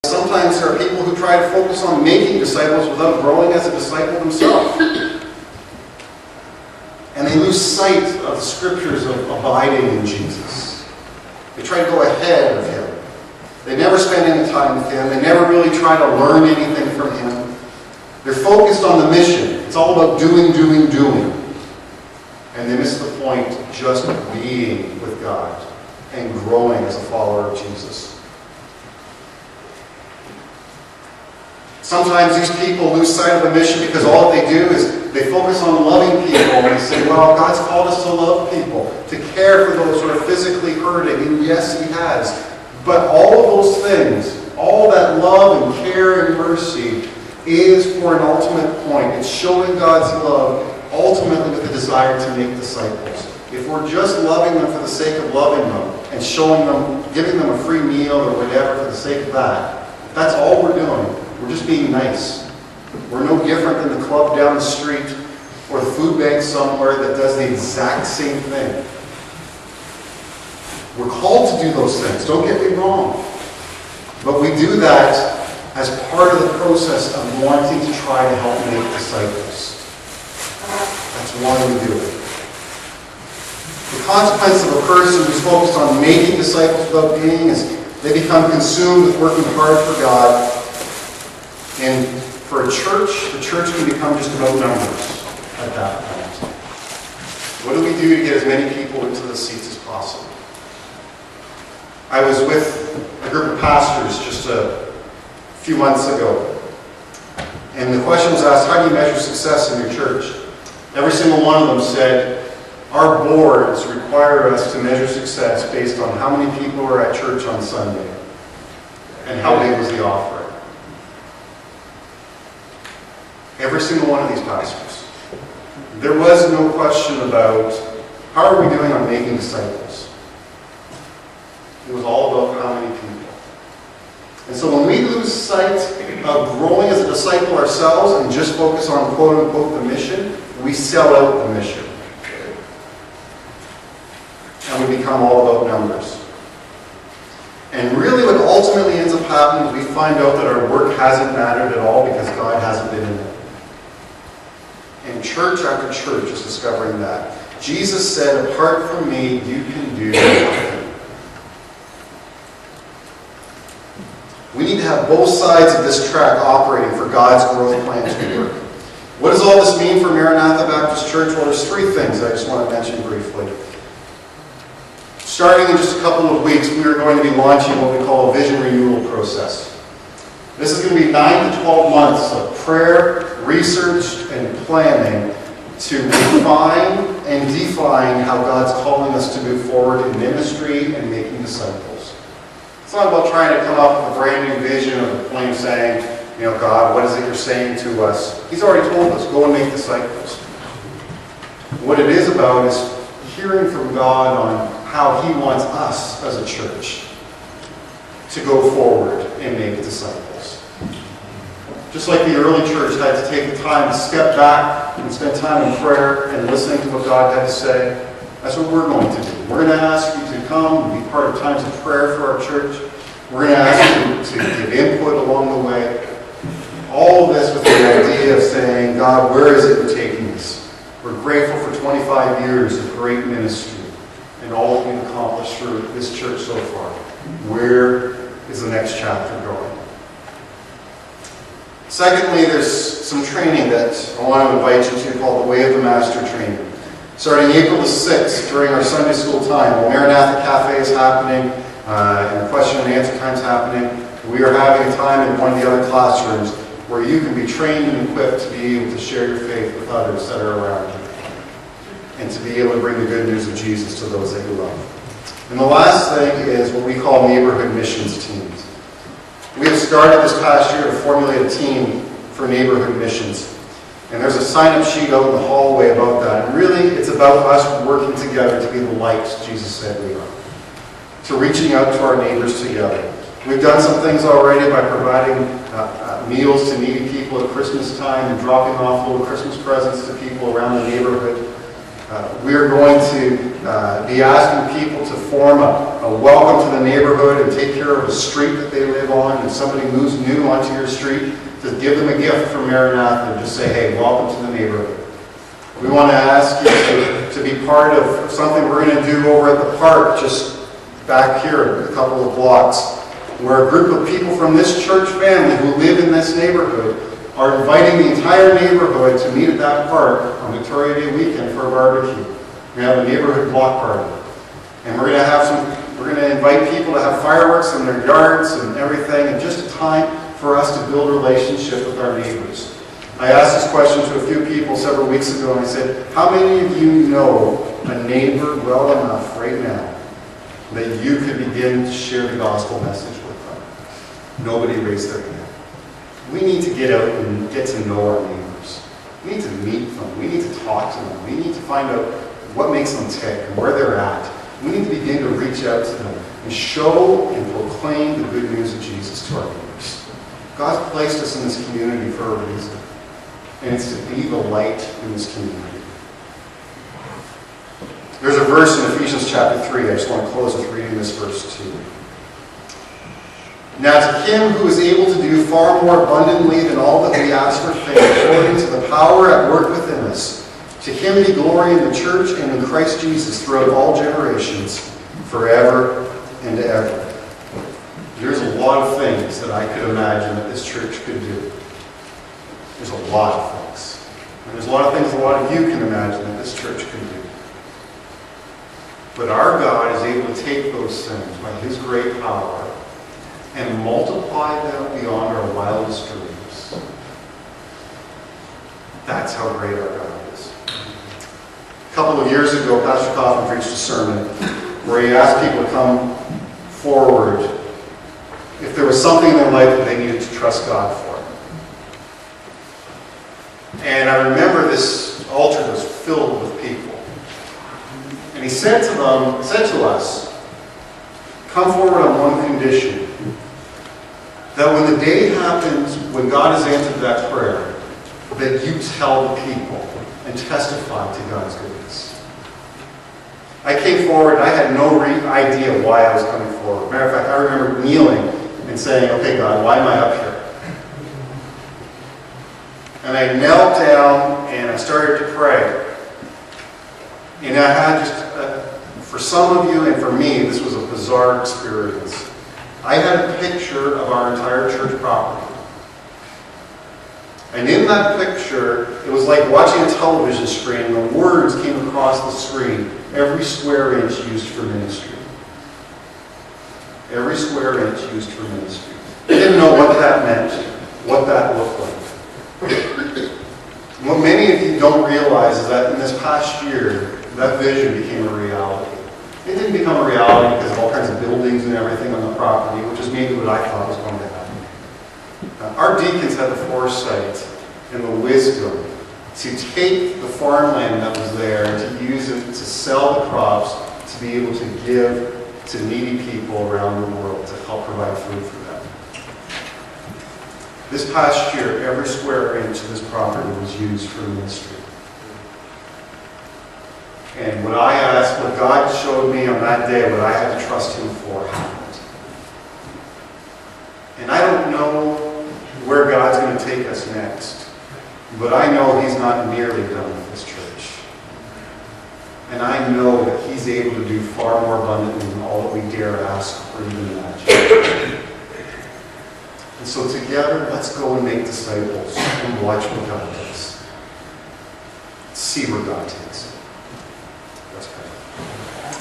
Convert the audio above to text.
Sometimes there are people who try to focus on making disciples without growing as a disciple themselves. And they lose sight of the scriptures of abiding in Jesus. They try to go ahead of him. They never spend any time with him. They never really try to learn anything from him. They're focused on the mission. It's all about doing. And they miss the point of just being with God and growing as a follower of Jesus. Sometimes these people lose sight of the mission because all they do is they focus on loving people, and they say, well, God's called us to love people, to care for those who are physically hurting, and yes, he has. But all of those things, all that love and care and mercy is for an ultimate point. It's showing God's love ultimately with the desire to make disciples. If we're just loving them for the sake of loving them and showing them, giving them a free meal or whatever for the sake of that, that's all we're doing. We're just being nice. We're no different than the club down the street or the food bank somewhere that does the exact same thing. We're called to do those things, don't get me wrong. But we do that as part of the process of wanting to try to help make disciples. That's why we do it. The consequence of a person who's focused on making disciples without being is they become consumed with working hard for God. And for a church, the church can become just about numbers at that point. What do we do to get as many people into the seats as possible? I was with a group of pastors just a few months ago. And the question was asked, how do you measure success in your church? Every single one of them said, our boards require us to measure success based on how many people are at church on Sunday and how big was the offering. Every single one of these pastors. There was no question about how are we doing on making disciples. It was all about how many people. And so when we lose sight of growing as a disciple ourselves and just focus on quote-unquote the mission, we sell out the mission. And we become all about numbers. And really what ultimately ends up happening is we find out that our work hasn't mattered at all because God hasn't been in it. And church after church is discovering that. Jesus said, apart from me, you can do nothing. We need to have both sides of this track operating for God's growth plan to work. What does all this mean for Maranatha Baptist Church? Well, there's three things I just want to mention briefly. Starting in just a couple of weeks, we are going to be launching what we call a vision renewal process. This is going to be 9 to 12 months of prayer, research, and planning to refine and define how God's calling us to move forward in ministry and making disciples. It's not about trying to come up with a brand new vision of a plan saying, God, what is it you're saying to us? He's already told us, go and make disciples. What it is about is hearing from God on how he wants us as a church to go forward and make disciples. Just like the early church had to take the time to step back and spend time in prayer and listening to what God had to say, that's what we're going to do. We're going to ask you to come and be part of times of prayer for our church. We're going to ask you to give input along the way. All of this with the idea of saying, God, where is it you're taking us? We're grateful for 25 years of great ministry and all that we've accomplished through this church so far. Where is the next chapter going? Secondly, there's some training that I want to invite you to called the Way of the Master training. Starting April the 6th during our Sunday school time, while Maranatha Cafe is happening and the question and answer time is happening, we are having a time in one of the other classrooms where you can be trained and equipped to be able to share your faith with others that are around you and to be able to bring the good news of Jesus to those that you love. And the last thing is what we call neighborhood missions teams. We have started this past year to formulate a team for neighborhood missions. And there's a sign-up sheet out in the hallway about that. And really, it's about us working together to be the light Jesus said we are. To reaching out to our neighbors together. We've done some things already by providing meals to needy people at Christmas time and dropping off little Christmas presents to people around the neighborhood. We are going to be asking people to form a welcome to the neighborhood and take care of the street that they live on. If somebody moves new onto your street, to give them a gift from Maranatha and just say, hey, welcome to the neighborhood. We want to ask you to be part of something we're going to do over at the park just back here a couple of blocks, where a group of people from this church family who live in this neighborhood are inviting the entire neighborhood to meet at that park on Victoria Day weekend for a barbecue. We have a neighborhood block party. And we're going to invite people to have fireworks in their yards and everything, and just a time for us to build a relationship with our neighbors. I asked this question to a few people several weeks ago, and I said, how many of you know a neighbor well enough right now that you could begin to share the gospel message with them? Nobody raised their hand. We need to get out and get to know our neighbors. We need to meet them. We need to talk to them. We need to find out what makes them tick and where they're at. We need to begin to reach out to them and show and proclaim the good news of Jesus to our neighbors. God's placed us in this community for a reason, and it's to be the light in this community. There's a verse in Ephesians chapter 3. I just want to close with reading this verse 2. Now to him who is able to do far more abundantly than all that we ask or think, according to the power at work within us, to him be glory in the church and in Christ Jesus throughout all generations, forever and ever. There's a lot of things that I could imagine that this church could do. There's a lot of things. And there's a lot of things a lot of you can imagine that this church can do. But our God is able to take those things by his great power and multiply them beyond our wildest dreams. That's how great our God is. A couple of years ago, Pastor Coffin preached a sermon where he asked people to come forward if there was something in their life that they needed to trust God for. And I remember this altar was filled with people. And he said to us, come forward on one condition. That when the day happens, when God has answered that prayer, that you tell the people and testify to God's goodness. I came forward, I had no idea why I was coming forward. Matter of fact, I remember kneeling and saying, okay, God, why am I up here? And I knelt down and I started to pray. And I had for some of you and for me, this was a bizarre experience. I had a picture of our entire church property. And in that picture, it was like watching a television screen, and the words came across the screen, every square inch used for ministry. Every square inch used for ministry. I didn't know what that meant, what that looked like. What many of you don't realize is that in this past year, that vision became a reality. It didn't become a reality because of all kinds of buildings and everything on the property, which is maybe what I thought was going to happen. Our deacons had the foresight and the wisdom to take the farmland that was there and to use it to sell the crops, to be able to give to needy people around the world to help provide food for them. This past year, every square inch of this property was used for ministry. And what I asked, what God showed me on that day, what I had to trust him for, happened. And I don't know where God's going to take us next, but I know he's not nearly done with this church. And I know that he's able to do far more abundantly than all that we dare ask or even imagine. And so together, let's go and make disciples and watch what God does. See where God takes us. Let's pray.